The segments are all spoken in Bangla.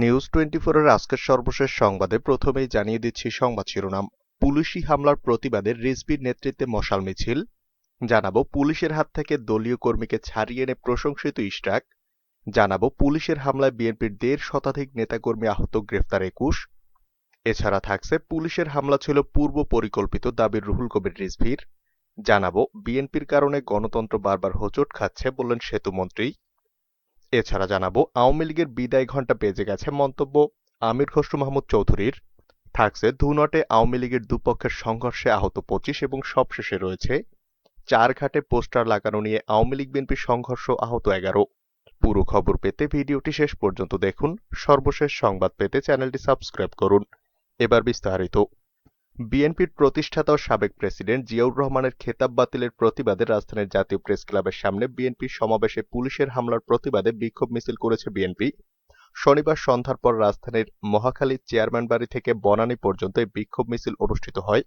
নিউজ 24 এর আজকের সর্বশেষ সংবাদে প্রথমেই জানিয়ে দিচ্ছি সংবাদ শিরোনাম। পুলিশি হামলার প্রতিবাদে রিজভির নেতৃত্বে মশাল মিছিল। জানাবো পুলিশের হাত থেকে দলীয় কর্মীকে ছাড়িয়ে এনে প্রশংসিত ইশরাক। জানাবো পুলিশের হামলায় বিএনপির ১.৫ শতাধিক নেতাকর্মী আহত, গ্রেফতার ২১। এছাড়া থাকছে পুলিশের হামলা ছিল পূর্ব পরিকল্পিত, দাবির রুহুল কবির রিজভির। জানাবো বিএনপির কারণে গণতন্ত্র বারবার হোঁচট খাচ্ছে, বললেন সেতুমন্ত্রী। এছাড়া জানাবো আওয়ামী লীগের বিদায় ঘণ্টা বেজে গেছে, মন্তব্য আমির খসরু মাহমুদ চৌধুরীর। থাকছে ধুনটে আওয়ামী লীগের দুপক্ষের সংঘর্ষে আহত ২৫ এবং সবশেষে রয়েছে চারঘাটে পোস্টার লাগানো নিয়ে আওয়ামী লীগ বিএনপির সংঘর্ষ, আহত ১১। পুরো খবর পেতে ভিডিওটি শেষ পর্যন্ত দেখুন। সর্বশেষ সংবাদ পেতে চ্যানেলটি সাবস্ক্রাইব করুন। এবার বিস্তারিত। বিএনপির প্রতিষ্ঠাতা ও সাবেক প্রেসিডেন্ট জিয়াউর রহমানের খেতাব বাতিলের প্রতিবাদে রাজধানীর জাতীয় প্রেস ক্লাবের সামনে বিএনপির সমাবেশে পুলিশের হামলার প্রতিবাদে বিক্ষোভ মিছিল করেছে বিএনপি। শনিবার সন্ধ্যার পর রাজধানীর মহাখালী চেয়ারম্যান বাড়ি থেকে বনানী পর্যন্ত এই বিক্ষোভ মিছিল অনুষ্ঠিত হয়।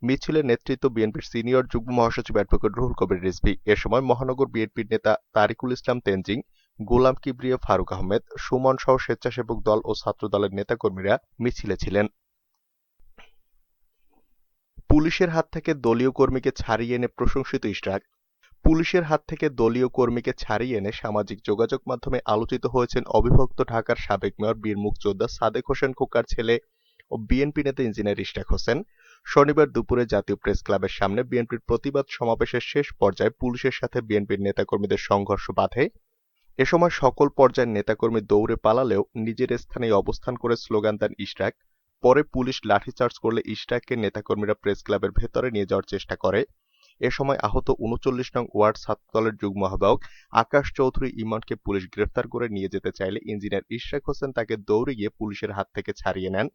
মিছিলে নেতৃত্ব বিএনপির সিনিয়র যুগ্ম মহাসচিব অ্যাডভোকেট রুহুল কবির রিজভী। এ সময় মহানগর বিএনপির নেতা তারিকুল ইসলাম তেনজিং, গোলাম কিবরিয়া, ফারুক আহমেদ, সুমন সহ স্বেচ্ছাসেবক দল ও ছাত্র দলের নেতাকর্মীরা মিছিলে ছিলেন। পুলিশের হাত থেকে দলীয় কর্মীকে ছাড়িয়ে এনে প্রশংসিত ইশরাক। পুলিশের হাত থেকে দলীয় কর্মীকে ছাড়িয়ে এনে সামাজিক যোগাযোগ মাধ্যমে আলোচিত হয়েছেন অবিভক্ত ঢাকার সাবেক মেয়র বীর মুক্তিযোদ্ধা সাদেক হোসেন খোকার ছেলে ও বিএনপি নেতা ইঞ্জিনিয়ার ইশরাক হোসেন। শনিবার দুপুরে জাতীয় প্রেস ক্লাবের সামনে বিএনপির প্রতিবাদ সমাবেশের শেষ পর্যায়ে পুলিশের সাথে বিএনপির নেতাকর্মীদের সংঘর্ষ বাধে। এ সময় সকল পর্যায়ের নেতাকর্মী দৌড়ে পালালেও নিজের স্থানেই অবস্থান করে স্লোগান দেন ইশরাক। পরে পুলিশ লাঠিচার্জ করলে ইশরাককে নেতাকর্মীরা প্রেস ক্লাবের ভেতরে নিয়ে যাওয়ার চেষ্টা করে। এ সময় আহত ৩৯ নং ওয়ার্ড ছাত্রদলের যুগ্ম আহ্বায়ক আকাশ চৌধুরী ইমনকে পুলিশ গ্রেফতার করে নিয়ে যেতে চাইলে ইঞ্জিনিয়ার ইশরাক হোসেন তাকে দৌড়ে গিয়ে পুলিশের হাত থেকে ছাড়িয়ে নেন।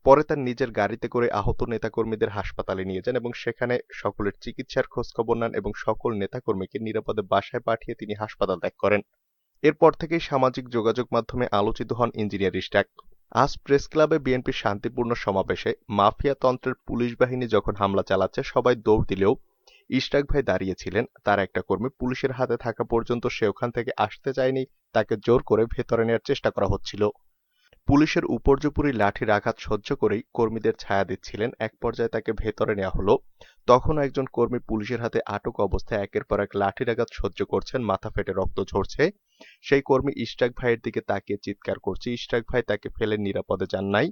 পরে তার নিজের গাড়িতে করে আহত নেতাকর্মীদের হাসপাতালে নিয়ে যান এবং সেখানে সকলের চিকিৎসার খোঁজখবর নেন এবং সকল নেতাকর্মীকে নিরাপদে বাসায় পাঠিয়ে তিনি হাসপাতাল ত্যাগ করেন। এরপর থেকেই সামাজিক যোগাযোগ মাধ্যমে আলোচিত হন ইঞ্জিনিয়ার ইশরাক। আজ প্রেস ক্লাবে বিএনপির শান্তিপূর্ণ সমাবেশে মাফিয়া তন্ত্রের পুলিশ বাহিনী যখন হামলা চালাচ্ছে সবাই দৌড় দিলেও ইশরাক ভাই দাঁড়িয়েছিলেন। তার একটা কর্মী পুলিশের হাতে থাকা পর্যন্ত সে ওখান থেকে আসতে চায়নি, তাকে জোর করে ভেতরে নেওয়ার চেষ্টা করা হচ্ছিল। পুলিশের উপর্যুপরি লাঠির আঘাত সহ্য করেই কর্মীদের ছায়া দিচ্ছিলেন। এক পর্যায়ে তাকে ভেতরে নেওয়া হলো। তখনও একজন কর্মী পুলিশের হাতে আটক অবস্থায় একের পর এক লাঠির আঘাত সহ্য করছেন, মাথা ফেটে রক্ত ঝরছে। সেই কর্মী ইশরাক ভাইয়ের দিকে তাকিয়ে চিৎকার করছে, ইশরাক ভাই তাকে ফেলে নিরাপদে যান নাই।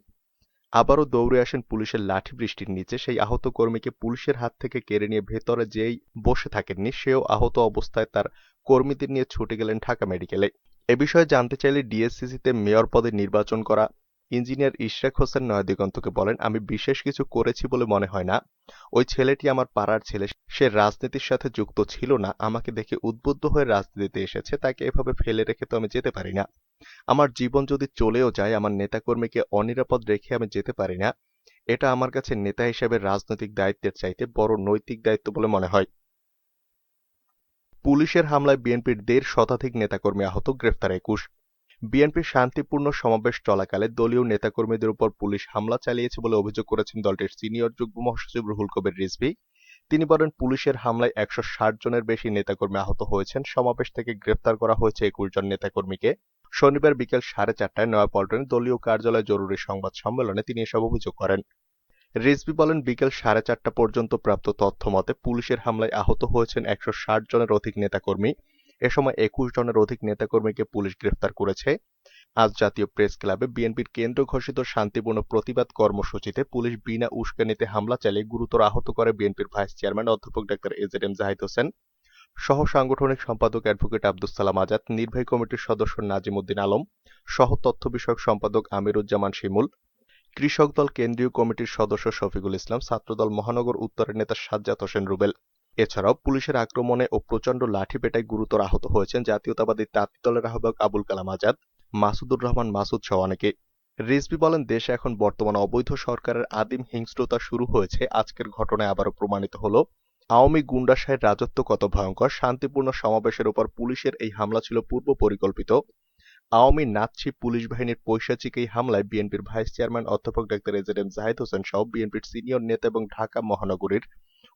আবারও দৌড়ে আসেন পুলিশের লাঠি বৃষ্টির নিচে। সেই আহত কর্মীকে পুলিশের হাত থেকে কেড়ে নিয়ে ভেতরে যেই বসে থাকেননি, সেও আহত অবস্থায় তার কর্মীদের নিয়ে ছুটে গেলেন ঢাকা মেডিকেলে। এ বিষয়ে জানতে চাইলে ডিএসসিসিতে মেয়র পদে নির্বাচন করা ইঞ্জিনিয়ার ইশরাক হোসেন নয়াদিগন্তকে বলেন, আমি বিশেষ কিছু করেছি বলে মনে হয় না। ওই ছেলেটি আমার পাড়ার ছেলে, সে রাজনীতির সাথে যুক্ত ছিল না। আমাকে দেখে উদ্বুদ্ধ হয়ে রাজনীতিতে এসেছে, তাকে এভাবে ফেলে রেখে তো আমি যেতে পারি না। আমার জীবন যদি চলেও যায়, আমার নেতাকর্মীকে অনিরাপদ রেখে আমি যেতে পারি না। এটা আমার কাছে নেতা হিসেবে রাজনৈতিক দায়িত্বের চাইতে বড় নৈতিক দায়িত্ব বলে মনে হয়। পুলিশের হামলায় বিএনপির ১.৫ শতাধিক নেতাকর্মী আহত, গ্রেফতার ২১। বিএনপির শান্তিপূর্ণ সমাবেশ চলাকালে দলীয় নেতাকর্মীদের উপর পুলিশ হামলা চালিয়েছে বলে অভিযোগ করেছেন দলটির সিনিয়র যুগ্ম মহাসচিব রুহুল কবির রিজভী। তিনি বলেন, পুলিশের হামলায় ১৬০ জনের বেশি নেতাকর্মী আহত হয়েছেন। সমাবেশ থেকে গ্রেফতার করা হয়েছে ২১ জন নেতাকর্মীকে। শনিবার বিকেল ৪:৩০টায় নয়াপল্টনে দলীয় কার্যালয়ে জরুরি সংবাদ সম্মেলনে তিনি এসব অভিযোগ করেন। রিজভী বলেন, বিকেল ৪:৩০টা পর্যন্ত প্রাপ্ত তথ্য মতে পুলিশের হামলায় আহত হয়েছেন ১৬০ জনের অধিক নেতাকর্মী। এ সময় ২১ জনের অধিক নেতাকর্মীকে পুলিশ গ্রেফতার করেছে। আজ জাতীয় প্রেস ক্লাবে বিএনপির কেন্দ্র ঘোষিত শান্তিপূর্ণ প্রতিবাদ কর্মসূচিতে পুলিশ বিনা উস্কানিতে হামলা চালিয়ে গুরুতর আহত করে বিএনপির ভাইস চেয়ারম্যান অধ্যাপক ডাক্তার এজেডএম জাহিদ হোসেন, সহ সাংগঠনিক সম্পাদক অ্যাডভোকেট আব্দুস সালাম আজাদ, নির্বাহী কমিটির সদস্য নাজিম উদ্দিন আলম, সহ তথ্য বিষয়ক সম্পাদক আমিরুজ্জামান শিমুল, কৃষক দল কেন্দ্রীয় কমিটির সদস্য শফিকুল ইসলাম, ছাত্রদল মহানগর উত্তরের নেতা সাজ্জাদ হোসেন রুবেল। এছাড়াও পুলিশের আক্রমণে ও প্রচণ্ড লাঠিপেটায় গুরুতর আহত হয়েছেন জাতীয়তাবাদী তাঁতি দলের আহ্বায়ক আবুল কালাম আজাদ, মাসুদুর রহমান মাসুদ সহ অনেকে। রিজভী বলেন, দেশে এখন বর্তমান অবৈধ সরকারের আদিম হিংস্রতা শুরু হয়েছে। আজকের ঘটনায় আবারও প্রমাণিত হলো আওয়ামী গুন্ডাশাহের রাজত্ব কত ভয়ঙ্কর। শান্তিপূর্ণ সমাবেশের উপর পুলিশের এই হামলা ছিল পূর্ব পরিকল্পিত। আওয়ামী নাৎসি পুলিশ বাহিনীর পৈশাচিক এই হামলায় বিএনপির ভাইস চেয়ারম্যান অধ্যাপক ডাক্তার এজেডএম জাহিদ হোসেন সহ বিএনপির সিনিয়র নেতা এবং ঢাকা মহানগরীর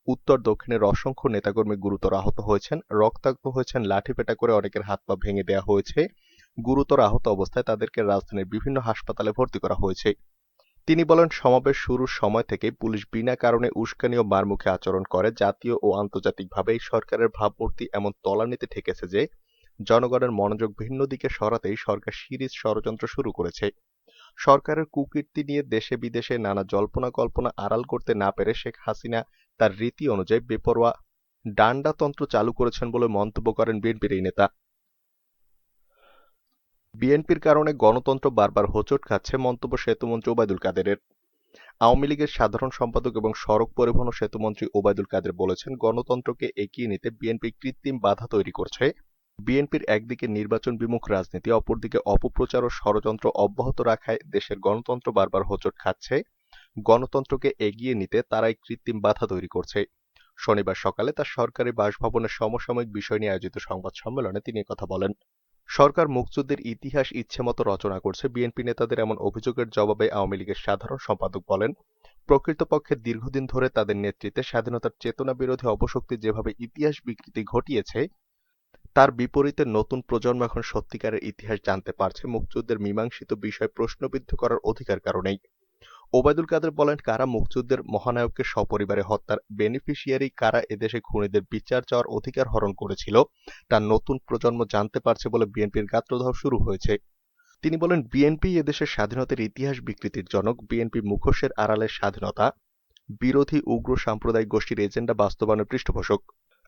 উত্তর দক্ষিণের অসংখ্য নেতাকর্মী গুরুতর আহত হয়েছেন, রক্তাক্ত হয়েছেন, লাঠিপেটা করে অনেকের হাত পা ভেঙে দেওয়া হয়েছে। গুরুতর আহত অবস্থায় তাদেরকে রাজধানীর বিভিন্ন হাসপাতালে ভর্তি করা হয়েছে। তিনি বলেন, সমাবেশ শুরুর সময় থেকেই পুলিশ বিনা কারণে উস্কানি ও মারমুখী আচরণ করে। জাতীয় ও আন্তর্জাতিকভাবে এই সরকারের ভাবমূর্তি এমন তলানিতে ঠেকেছে যে জনগণের মনোযোগ ভিন্ন দিকে সরাতেই সরকার সিরিজ ষড়যন্ত্র শুরু করেছে। সরকারের কুকীর্তি নিয়ে দেশে বিদেশে নানা জল্পনা কল্পনা আড়াল করতে না পেরে শেখ হাসিনা তার রীতি অনুযায়ী বেপরোয়া ডান্ডাতন্ত্র চালু করেছেন বলে মন্তব্য করেন বিএনপির এই নেতা। বিএনপির কারণে গণতন্ত্র বারবার হোঁচট খাচ্ছে মন্তব্য সেতুমন্ত্রী ওবায়দুল কাদেরের। আওয়ামী লীগের সাধারণ সম্পাদক এবং সড়ক পরিবহন ও সেতুমন্ত্রী ওবায়দুল কাদের বলেছেন, গণতন্ত্রকে এগিয়ে নিতে বিএনপি কৃত্রিম বাধা তৈরি করছে। বিএনপির একদিকে নির্বাচন বিমুখ রাজনীতি, অপরদিকে অপপ্রচার ও ষড়যন্ত্র অব্যাহত রাখায় দেশের গণতন্ত্র বারবার হোঁচট খাচ্ছে। গণতন্ত্রকে এগিয়ে নিতে তারাই কৃত্রিম বাধা তৈরি করছে। শনিবার সকালে তার সরকারি বাসভবনের সমসাময়িক বিষয় নিয়ে আয়োজিত সংবাদ সম্মেলনে তিনি কথা বলেন। সরকার মুক্তিযুদ্ধের ইতিহাস ইচ্ছেমতো রচনা করছে, বিএনপি নেতাদের এমন অভিযোগের জবাবে আওয়ামী লীগের সাধারণ সম্পাদক বলেন, প্রকৃতপক্ষে দীর্ঘদিন ধরে তাদের নেতৃত্বে স্বাধীনতার চেতনা বিরোধী অপশক্তি যেভাবে ইতিহাস বিকৃতি ঘটিয়েছে, তার বিপরীতে নতুন প্রজন্ম এখন সত্যিকারের ইতিহাস জানতে পারছে। মুক্তিযুদ্ধের মীমাংসিত বিষয় প্রশ্নবিদ্ধ করার অধিকার কারণেই। ওবায়দুল কাদের বলেন, কারা মুক্তিযুদ্ধের মহানায়ককে সপরিবারে হত্যার বেনিফিশিয়ারি, কারা এদেশে খুনিদের বিচার চাওয়ার অধিকার হরণ করেছিল, তা নতুন প্রজন্ম জানতে পারছে বলে বিএনপির গাত্রদাহ শুরু হয়েছে। তিনি বলেন, বিএনপি এদেশের স্বাধীনতার ইতিহাস বিকৃতির জনক। বিএনপি মুখোশের আড়ালে স্বাধীনতা বিরোধী উগ্র সাম্প্রদায়িক গোষ্ঠীর এজেন্ডা বাস্তবায়নের পৃষ্ঠপোষক।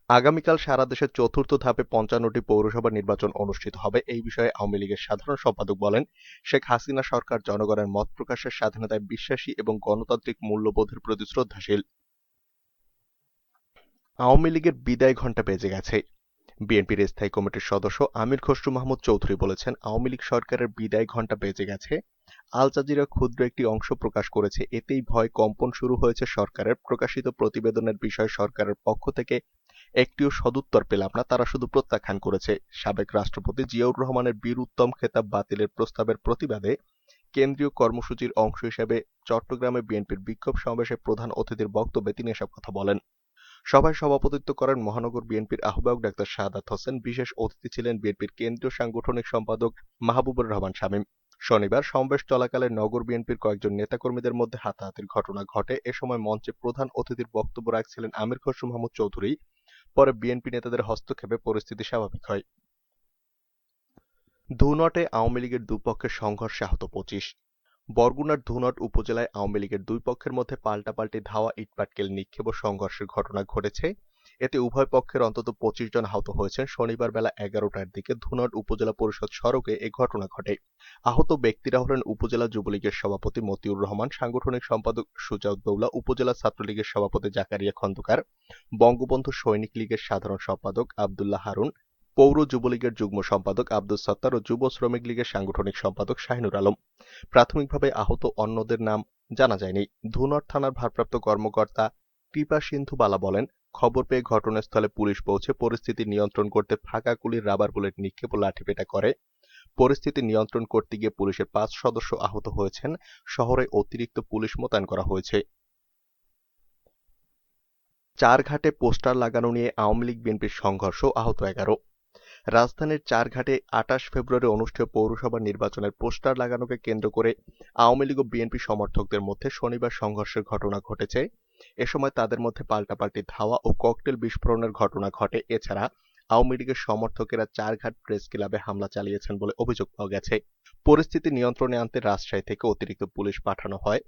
আগামীকাল সারা দেশে চতুর্থ ধাপে ৫৫টি পৌরসভা নির্বাচন অনুষ্ঠিত হবে। এই বিষয়ে আওয়ামী লীগের সাধারণ সম্পাদক বলেন, শেখ হাসিনা সরকার জনগণের মত প্রকাশের স্বাধীনতায় বিশ্বাসী এবং গণতান্ত্রিক মূল্যবোধের প্রতি শ্রদ্ধাশীল। আওয়ামী লীগের বিদায় ঘণ্টা বেজে গেছে। বিএনপির স্থায়ী কমিটির সদস্য আমির খসরু মাহমুদ চৌধুরী বলেছেন, আওয়ামী লীগ সরকারের বিদায় ঘণ্টা বেজে গেছে। আল জাজিরা ক্ষুদ্র একটি অংশ প্রকাশ করেছে, এতেই ভয় কম্পন শুরু হয়েছে সরকারের। প্রকাশিত প্রতিবেদনের বিষয়ে সরকারের পক্ষ থেকে একটিও সদুত্তর পেলাম না, তারা শুধু প্রত্যাখ্যান করেছে। সাবেক রাষ্ট্রপতি জিয়াউর রহমানের বীর উত্তম খেতাব বাতিলের প্রস্তাবের প্রতিবাদে কেন্দ্রীয় কর্মসূচির অংশ হিসেবে চট্টগ্রামে বিএনপির বিক্ষোভ সমাবেশে প্রধান অতিথির বক্তব্যে তিনি এসব কথা বলেন। সভায় সভাপতিত্ব করেন মহানগর বিএনপির আহ্বায়ক ডাক্তার শাহাদাত হোসেন। বিশেষ অতিথি ছিলেন বিএনপির কেন্দ্রীয় সাংগঠনিক সম্পাদক মাহবুবুর রহমান শামীম। শনিবার সমাবেশ চলাকালে নগর বিএনপির কয়েকজন নেতাকর্মীদের মধ্যে হাতাহাতির ঘটনা ঘটে। এ সময় মঞ্চে প্রধান অতিথির বক্তব্য রাখছিলেন আমির খসরু মাহমুদ চৌধুরী। পরে বিএনপি নেতাদের হস্তক্ষেপে পরিস্থিতি স্বাভাবিক হয়। ধুনটে আওয়ামী লীগের দুপক্ষের সংঘর্ষে আহত ২৫। বরগুনার ধুনট উপজেলায় আওয়ামী লীগের দুই পক্ষের মধ্যে পাল্টাপাল্টি ধাওয়া, ইটপাটকেল নিক্ষেপ ও সংঘর্ষের ঘটনা ঘটেছে। এতে উভয় পক্ষের অন্তত ২৫ জন আহত হয়েছেন। শনিবার বেলা ১১টার দিকে ধুনট উপজেলা পরিষদ সড়কে এ ঘটনা ঘটে। আহত ব্যক্তিরা হলেন উপজেলা যুবলীগের সভাপতি মতিউর রহমান, সাংগঠনিক সম্পাদক সুজাউদ্দৌলা, উপজেলা ছাত্রলীগের সভাপতি জাকারিয়া খন্দকার, বঙ্গবন্ধু সৈনিক লীগের সাধারণ সম্পাদক আব্দুল্লাহ হারুন, পৌর যুবলীগের যুগ্ম সম্পাদক আব্দুস সত্তার ও যুব শ্রমিক লীগের সাংগঠনিক সম্পাদক শাহিনুর আলম। প্রাথমিকভাবে আহত অন্যদের নাম জানা যায়নি। ধুনট থানার ভারপ্রাপ্ত কর্মকর্তা কৃপা সিন্ধু বালা বলেন, খবর পেয়ে ঘটনাস্থলে পুলিশ পৌঁছে পরিস্থিতি নিয়ন্ত্রণ করতে ফাঁকা গুলির রাবার বুলেট নিক্ষেপ ও লাঠিপেটা করে। পরিস্থিতি নিয়ন্ত্রণ করতে গিয়ে পুলিশের ৫ সদস্য আহত হয়েছেন। শহরে অতিরিক্ত পুলিশ মোতায়েন করা হয়েছে। চারঘাটে পোস্টার লাগানো নিয়ে আওয়ামী লীগ বিএনপির সংঘর্ষ, আহত ১১। রাজধানীর চারঘাটে ২৮ ফেব্রুয়ারি অনুষ্ঠেয় পৌরসভা নির্বাচনের পোস্টার লাগানোকে কেন্দ্র করে আওয়ামী লীগ ও বিএনপি সমর্থকদের মধ্যে শনিবার সংঘর্ষের ঘটনা ঘটেছে। এ সময় তাদের মধ্যে পাল্টাপাল্টি ধাওয়া ও ককটেল বিস্ফোরণের ঘটনা ঘটে। এছাড়া আওয়ামী লীগের সমর্থকেরা চারঘাট প্রেস ক্লাবে হামলা চালিয়েছেন বলে অভিযোগ পাওয়া গেছে। পরিস্থিতি নিয়ন্ত্রণে আনতে রাজশাহী থেকে অতিরিক্ত পুলিশ পাঠানো হয়।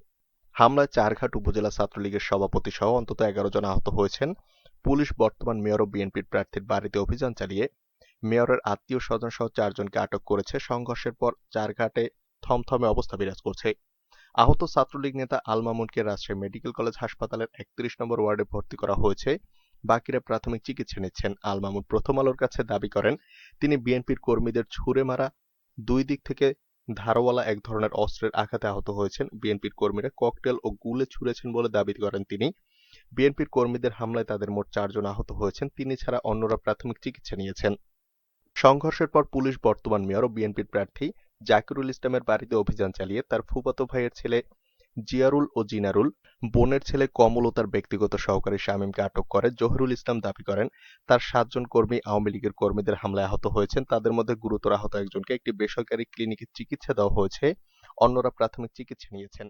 হামলায় চারঘাট উপজেলা ছাত্রলীগের সভাপতি সহ অন্তত ১১ জন আহত হয়েছেন। পুলিশ বর্তমান মেয়র ও বিএনপির প্রার্থীর বাড়িতে অভিযান চালিয়ে মেয়রের আত্মীয় স্বজন সহ ৪ জনকে আটক করেছে। সংঘর্ষের পর চারঘাটে থমথমে অবস্থা বিরাজ করছে। আহত ছাত্রলীগ নেতা আল মামুনকে রাজশাহী মেডিকেল কলেজ হাসপাতালের ৩১ নম্বর ওয়ার্ডে ভর্তি করা হয়েছে। বাকিরা প্রাথমিক চিকিৎসা নিচ্ছেন। আল মামুন প্রথম আলোর কাছে দাবি করেন, তিনি বিএনপির কর্মীদের ছুড়ে মারা দুই দিক থেকে ধারওয়ালা এক ধরনের অস্ত্রের আঘাতে আহত হয়েছেন। বিএনপির কর্মীরা ককটেল ও গুলে ছুড়েছেন বলে দাবি করেন তিনি। বিএনপির কর্মীদের হামলায় তাদের মোট ৪ জন আহত হয়েছেন। তিনি ছাড়া অন্যরা প্রাথমিক চিকিৎসা নিয়েছেন। সংঘর্ষের পর পুলিশ বর্তমান মেয়র ও বিএনপির প্রার্থী জাকিরুল ইসলামের বাড়িতে অভিযান চালিয়ে তার ফুফাতো ভাইয়ের ছেলে জিয়ারুল ও জিনারুল, বোনের ছেলে কমল ও তার ব্যক্তিগত সহকারী শামীমকে আটক করে। জহিরুল ইসলাম দাবি করেন, তার ৭ জন কর্মী আওয়ামী লীগের কর্মীদের হামলায় আহত হয়েছেন। তাদের মধ্যে গুরুতর আহত একজনকে একটি বেসরকারি ক্লিনিকে চিকিৎসা দেওয়া হয়েছে, অন্যরা প্রাথমিক চিকিৎসা নিয়েছেন।